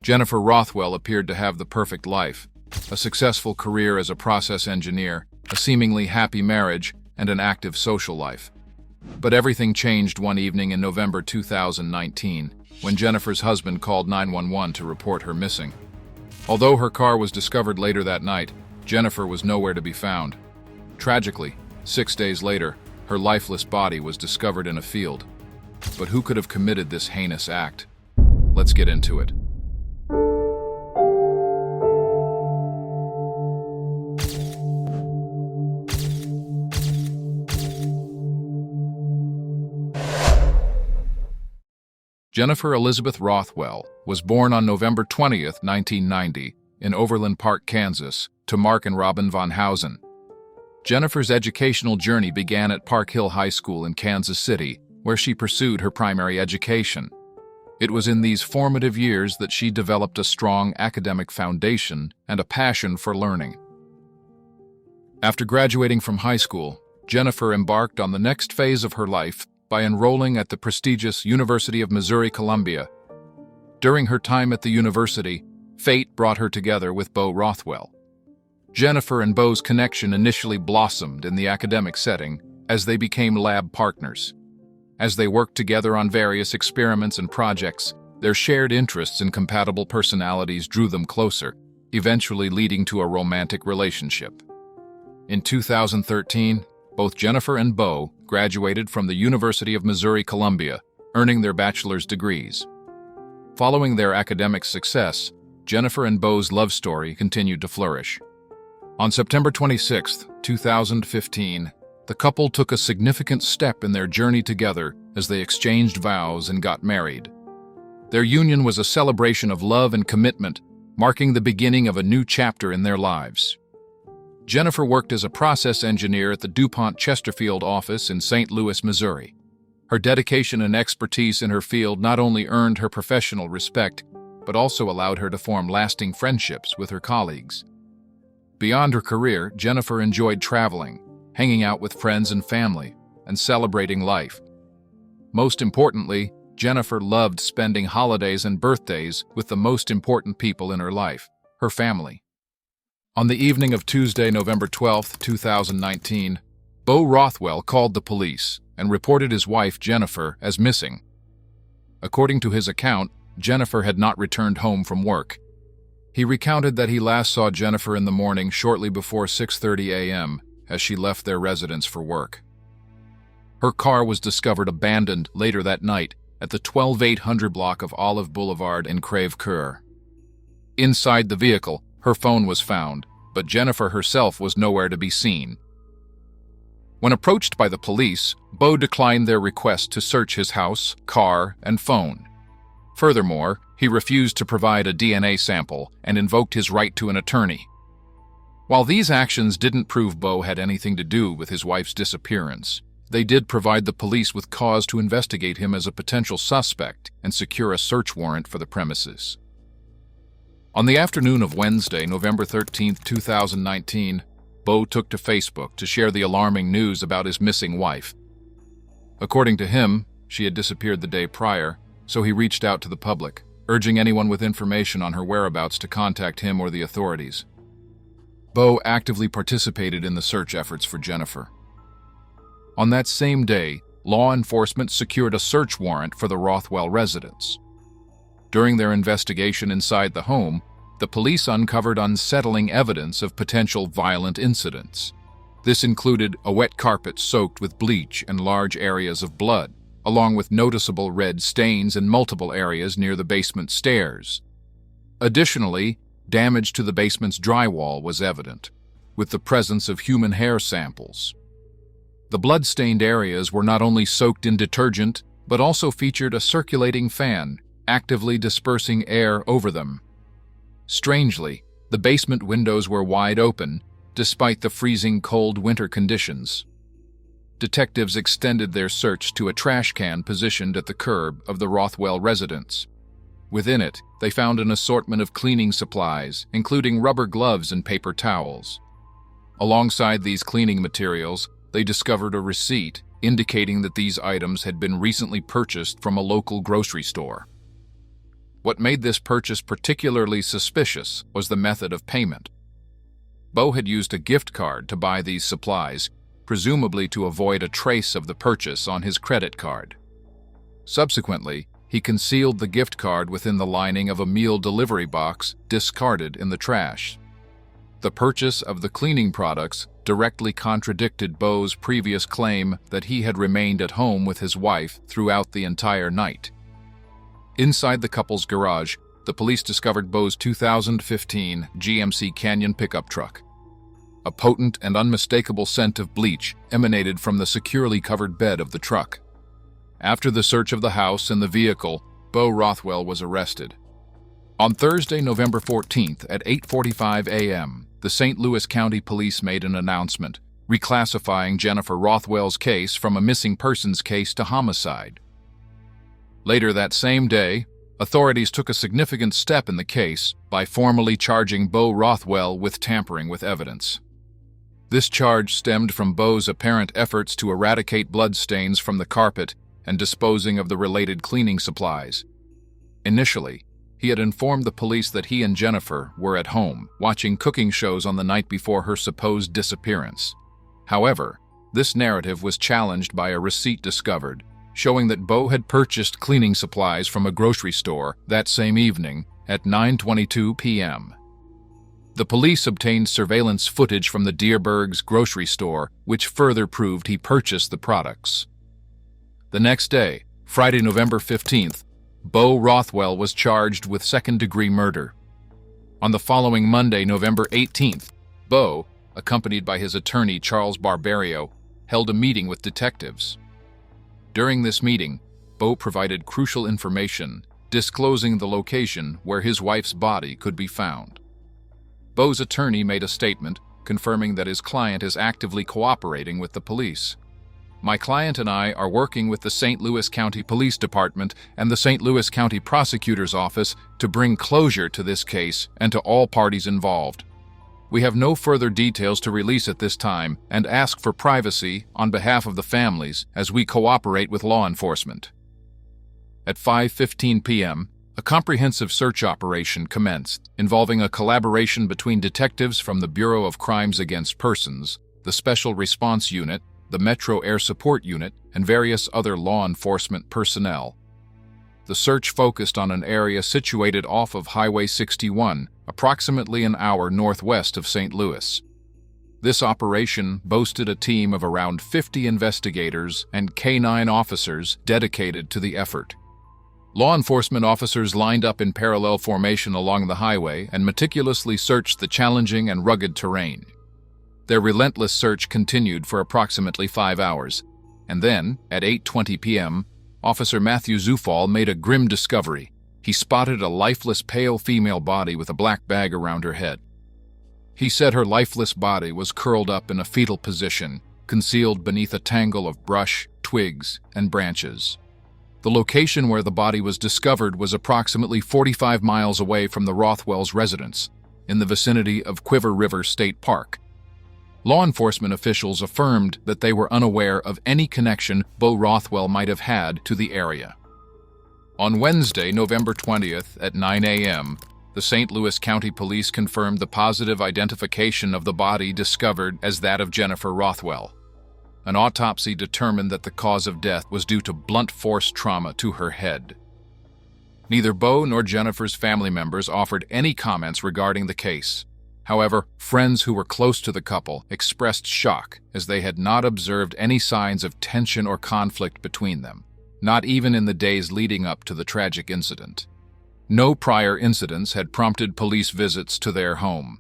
Jennifer Rothwell appeared to have the perfect life, a successful career as a process engineer, a seemingly happy marriage, and an active social life. But everything changed one evening in November 2019, when Jennifer's husband called 911 to report her missing. Although her car was discovered later that night, Jennifer was nowhere to be found. Tragically, 6 days later, her lifeless body was discovered in a field. But who could have committed this heinous act? Let's get into it. Jennifer Elizabeth Rothwell was born on November 20th, 1990, in Overland Park, Kansas, to Mark and Robin Von Hausen. Jennifer's educational journey began at Park Hill High School in Kansas City, where she pursued her primary education. It was in these formative years that she developed a strong academic foundation and a passion for learning. After graduating from high school, Jennifer embarked on the next phase of her life by enrolling at the prestigious University of Missouri-Columbia. During her time at the university, fate brought her together with Beau Rothwell. Jennifer and Beau's connection initially blossomed in the academic setting as they became lab partners. As they worked together on various experiments and projects, their shared interests and compatible personalities drew them closer, eventually leading to a romantic relationship. In 2013, both Jennifer and Beau graduated from the University of Missouri-Columbia, earning their bachelor's degrees. Following their academic success, Jennifer and Beau's love story continued to flourish. On September 26, 2015, the couple took a significant step in their journey together as they exchanged vows and got married. Their union was a celebration of love and commitment, marking the beginning of a new chapter in their lives. Jennifer worked as a process engineer at the DuPont Chesterfield office in St. Louis, Missouri. Her dedication and expertise in her field not only earned her professional respect, but also allowed her to form lasting friendships with her colleagues. Beyond her career, Jennifer enjoyed traveling, hanging out with friends and family, and celebrating life. Most importantly, Jennifer loved spending holidays and birthdays with the most important people in her life, her family. On the evening of Tuesday, November 12, 2019, Beau Rothwell called the police and reported his wife, Jennifer, as missing. According to his account, Jennifer had not returned home from work. He recounted that he last saw Jennifer in the morning shortly before 6:30 a.m. as she left their residence for work. Her car was discovered abandoned later that night at the 12800 block of Olive Boulevard in Creve Coeur. Inside the vehicle, her phone was found, but Jennifer herself was nowhere to be seen. When approached by the police, Beau declined their request to search his house, car, and phone. Furthermore, he refused to provide a DNA sample and invoked his right to an attorney. While these actions didn't prove Beau had anything to do with his wife's disappearance, they did provide the police with cause to investigate him as a potential suspect and secure a search warrant for the premises. On the afternoon of Wednesday, November 13, 2019, Beau took to Facebook to share the alarming news about his missing wife. According to him, she had disappeared the day prior, so he reached out to the public, urging anyone with information on her whereabouts to contact him or the authorities. Beau actively participated in the search efforts for Jennifer. On that same day, law enforcement secured a search warrant for the Rothwell residence. During their investigation inside the home, the police uncovered unsettling evidence of potential violent incidents. This included a wet carpet soaked with bleach and large areas of blood, along with noticeable red stains in multiple areas near the basement stairs. Additionally, damage to the basement's drywall was evident, with the presence of human hair samples. The blood-stained areas were not only soaked in detergent, but also featured a circulating fan, actively dispersing air over them. Strangely, the basement windows were wide open, despite the freezing cold winter conditions. Detectives extended their search to a trash can positioned at the curb of the Rothwell residence. Within it, they found an assortment of cleaning supplies, including rubber gloves and paper towels. Alongside these cleaning materials, they discovered a receipt indicating that these items had been recently purchased from a local grocery store. What made this purchase particularly suspicious was the method of payment. Beau had used a gift card to buy these supplies, presumably to avoid a trace of the purchase on his credit card. Subsequently, he concealed the gift card within the lining of a meal delivery box discarded in the trash. The purchase of the cleaning products directly contradicted Beau's previous claim that he had remained at home with his wife throughout the entire night. Inside the couple's garage, the police discovered Beau's 2015 GMC Canyon pickup truck. A potent and unmistakable scent of bleach emanated from the securely covered bed of the truck. After the search of the house and the vehicle, Beau Rothwell was arrested. On Thursday, November 14th at 8:45 a.m., the St. Louis County Police made an announcement, reclassifying Jennifer Rothwell's case from a missing persons case to homicide. Later that same day, authorities took a significant step in the case by formally charging Beau Rothwell with tampering with evidence. This charge stemmed from Beau's apparent efforts to eradicate bloodstains from the carpet and disposing of the related cleaning supplies. Initially, he had informed the police that he and Jennifer were at home, watching cooking shows on the night before her supposed disappearance. However, this narrative was challenged by a receipt discovered, showing that Beau had purchased cleaning supplies from a grocery store that same evening at 9:22 p.m. The police obtained surveillance footage from the Deerberg's grocery store, which further proved he purchased the products. The next day, Friday, November 15th, Beau Rothwell was charged with second-degree murder. On the following Monday, November 18th, Beau, accompanied by his attorney Charles Barbario, held a meeting with detectives. During this meeting, Beau provided crucial information, disclosing the location where his wife's body could be found. Beau's attorney made a statement confirming that his client is actively cooperating with the police. "My client and I are working with the St. Louis County Police Department and the St. Louis County Prosecutor's Office to bring closure to this case and to all parties involved. We have no further details to release at this time and ask for privacy on behalf of the families as we cooperate with law enforcement." At 5:15 p.m., a comprehensive search operation commenced, involving a collaboration between detectives from the Bureau of Crimes Against Persons, the Special Response Unit, the Metro Air Support Unit, and various other law enforcement personnel. The search focused on an area situated off of Highway 61, approximately an hour northwest of St. Louis. This operation boasted a team of around 50 investigators and K-9 officers dedicated to the effort. Law enforcement officers lined up in parallel formation along the highway and meticulously searched the challenging and rugged terrain. Their relentless search continued for approximately 5 hours, and then, at 8:20 p.m., Officer Matthew Zufall made a grim discovery. He spotted a lifeless pale female body with a black bag around her head. He said her lifeless body was curled up in a fetal position, concealed beneath a tangle of brush, twigs, and branches. The location where the body was discovered was approximately 45 miles away from the Rothwells' residence, in the vicinity of Quiver River State Park. Law enforcement officials affirmed that they were unaware of any connection Beau Rothwell might have had to the area. On Wednesday, November 20th at 9 a.m., the St. Louis County Police confirmed the positive identification of the body discovered as that of Jennifer Rothwell. An autopsy determined that the cause of death was due to blunt force trauma to her head. Neither Beau nor Jennifer's family members offered any comments regarding the case. However, friends who were close to the couple expressed shock as they had not observed any signs of tension or conflict between them, not even in the days leading up to the tragic incident. No prior incidents had prompted police visits to their home.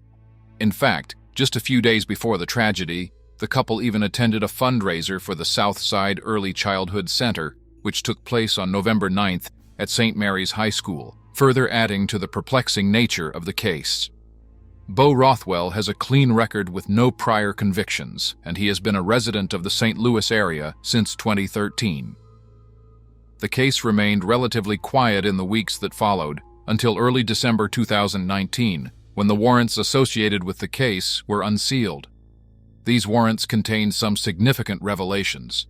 In fact, just a few days before the tragedy, the couple even attended a fundraiser for the Southside Early Childhood Center, which took place on November 9th at St. Mary's High School, further adding to the perplexing nature of the case. Beau Rothwell has a clean record with no prior convictions, and he has been a resident of the St. Louis area since 2013. The case remained relatively quiet in the weeks that followed, until early December 2019, when the warrants associated with the case were unsealed. These warrants contained some significant revelations.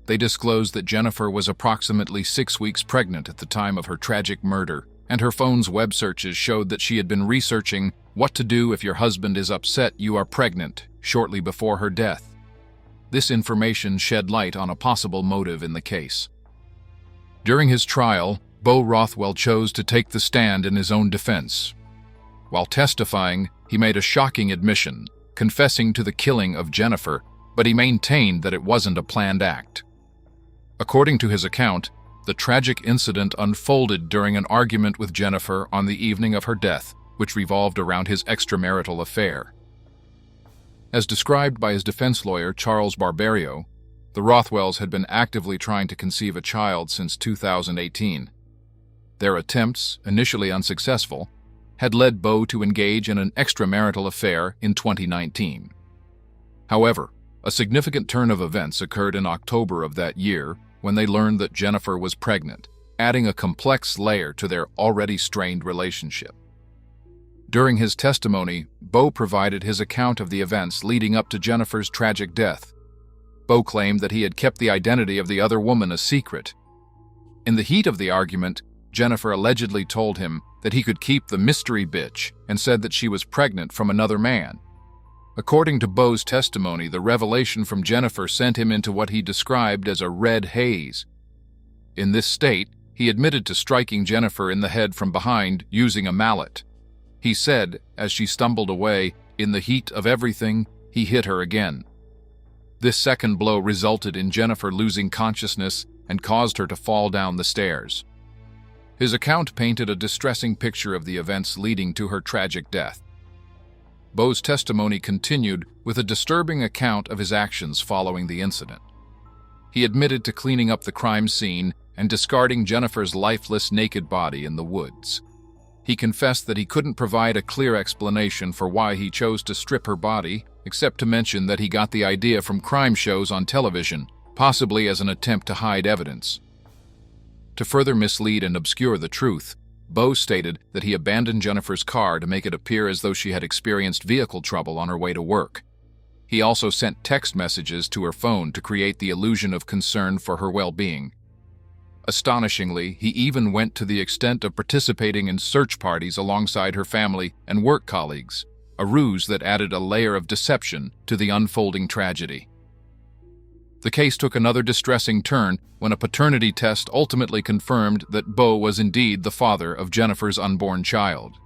They disclosed that Jennifer was approximately 6 weeks pregnant at the time of her tragic murder, and her phone's web searches showed that she had been researching what to do if your husband is upset you are pregnant shortly before her death. This information shed light on a possible motive in the case. During his trial, Beau Rothwell chose to take the stand in his own defense. While testifying, he made a shocking admission, confessing to the killing of Jennifer, but he maintained that it wasn't a planned act. According to his account, the tragic incident unfolded during an argument with Jennifer on the evening of her death, which revolved around his extramarital affair. As described by his defense lawyer, Charles Barberio, the Rothwells had been actively trying to conceive a child since 2018. Their attempts, initially unsuccessful, had led Beau to engage in an extramarital affair in 2019. However, a significant turn of events occurred in October of that year when they learned that Jennifer was pregnant, adding a complex layer to their already strained relationship. During his testimony, Beau provided his account of the events leading up to Jennifer's tragic death. Beau claimed that he had kept the identity of the other woman a secret. In the heat of the argument, Jennifer allegedly told him that he could keep the mystery bitch and said that she was pregnant from another man. According to Beau's testimony, the revelation from Jennifer sent him into what he described as a red haze. In this state, he admitted to striking Jennifer in the head from behind using a mallet. He said, as she stumbled away, in the heat of everything, he hit her again. This second blow resulted in Jennifer losing consciousness and caused her to fall down the stairs. His account painted a distressing picture of the events leading to her tragic death. Beau's testimony continued with a disturbing account of his actions following the incident. He admitted to cleaning up the crime scene and discarding Jennifer's lifeless, naked body in the woods. He confessed that he couldn't provide a clear explanation for why he chose to strip her body, except to mention that he got the idea from crime shows on television, possibly as an attempt to hide evidence. To further mislead and obscure the truth, Beau stated that he abandoned Jennifer's car to make it appear as though she had experienced vehicle trouble on her way to work. He also sent text messages to her phone to create the illusion of concern for her well-being. Astonishingly, he even went to the extent of participating in search parties alongside her family and work colleagues, a ruse that added a layer of deception to the unfolding tragedy. The case took another distressing turn when a paternity test ultimately confirmed that Beau was indeed the father of Jennifer's unborn child.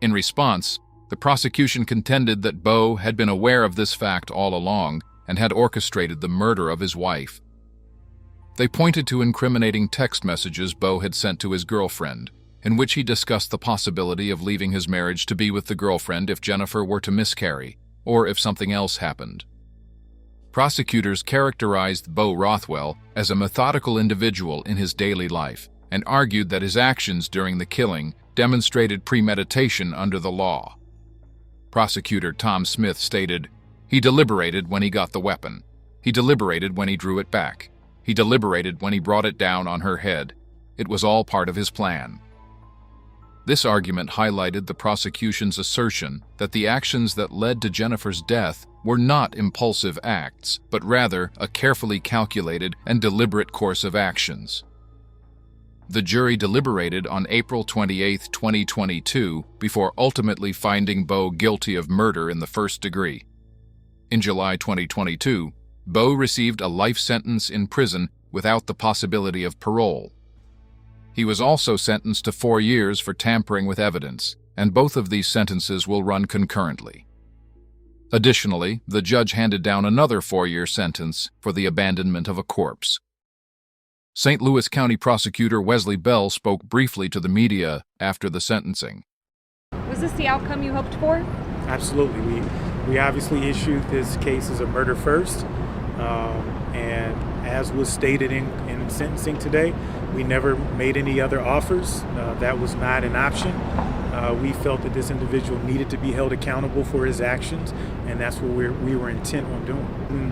In response, the prosecution contended that Beau had been aware of this fact all along and had orchestrated the murder of his wife. They pointed to incriminating text messages Beau had sent to his girlfriend, in which he discussed the possibility of leaving his marriage to be with the girlfriend if Jennifer were to miscarry, or if something else happened. Prosecutors characterized Beau Rothwell as a methodical individual in his daily life and argued that his actions during the killing demonstrated premeditation under the law. Prosecutor Tom Smith stated, "He deliberated when he got the weapon. He deliberated when he drew it back. He deliberated when he brought it down on her head. It was all part of his plan." This argument highlighted the prosecution's assertion that the actions that led to Jennifer's death were not impulsive acts, but rather a carefully calculated and deliberate course of actions. The jury deliberated on April 28, 2022, before ultimately finding Beau guilty of murder in the first degree. In July 2022, Beau received a life sentence in prison without the possibility of parole. He was also sentenced to 4 years for tampering with evidence, and both of these sentences will run concurrently. Additionally, the judge handed down another 4-year sentence for the abandonment of a corpse. St. Louis County Prosecutor Wesley Bell spoke briefly to the media after the sentencing. Was this the outcome you hoped for? Absolutely. We obviously issued this case as a murder first, and as was stated in sentencing today, we never made any other offers. That was not an option. We felt that this individual needed to be held accountable for his actions, and that's what we were intent on doing.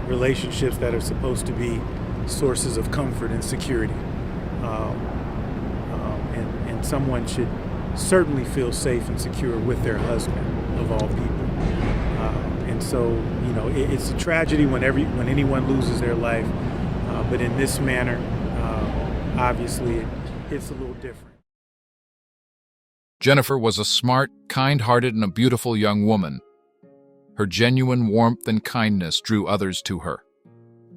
Relationships that are supposed to be sources of comfort and security. And someone should certainly feel safe and secure with their husband, of all people. And so, it's a tragedy when anyone loses their life, but in this manner, obviously, it's a little different. Jennifer was a smart, kind-hearted, and a beautiful young woman. Her genuine warmth and kindness drew others to her.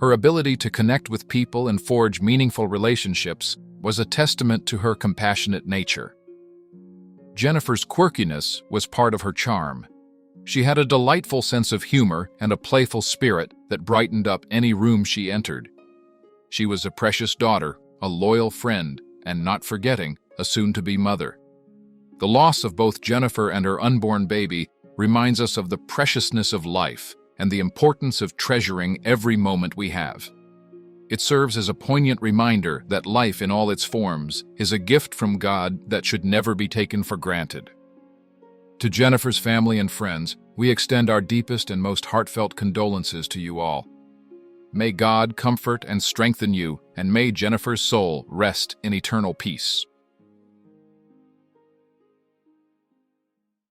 Her ability to connect with people and forge meaningful relationships was a testament to her compassionate nature. Jennifer's quirkiness was part of her charm. She had a delightful sense of humor and a playful spirit that brightened up any room she entered. She was a precious daughter, a loyal friend, and not forgetting, a soon-to-be mother. The loss of both Jennifer and her unborn baby reminds us of the preciousness of life and the importance of treasuring every moment we have. It serves as a poignant reminder that life in all its forms is a gift from God that should never be taken for granted. To Jennifer's family and friends, we extend our deepest and most heartfelt condolences to you all. May God comfort and strengthen you, and may Jennifer's soul rest in eternal peace.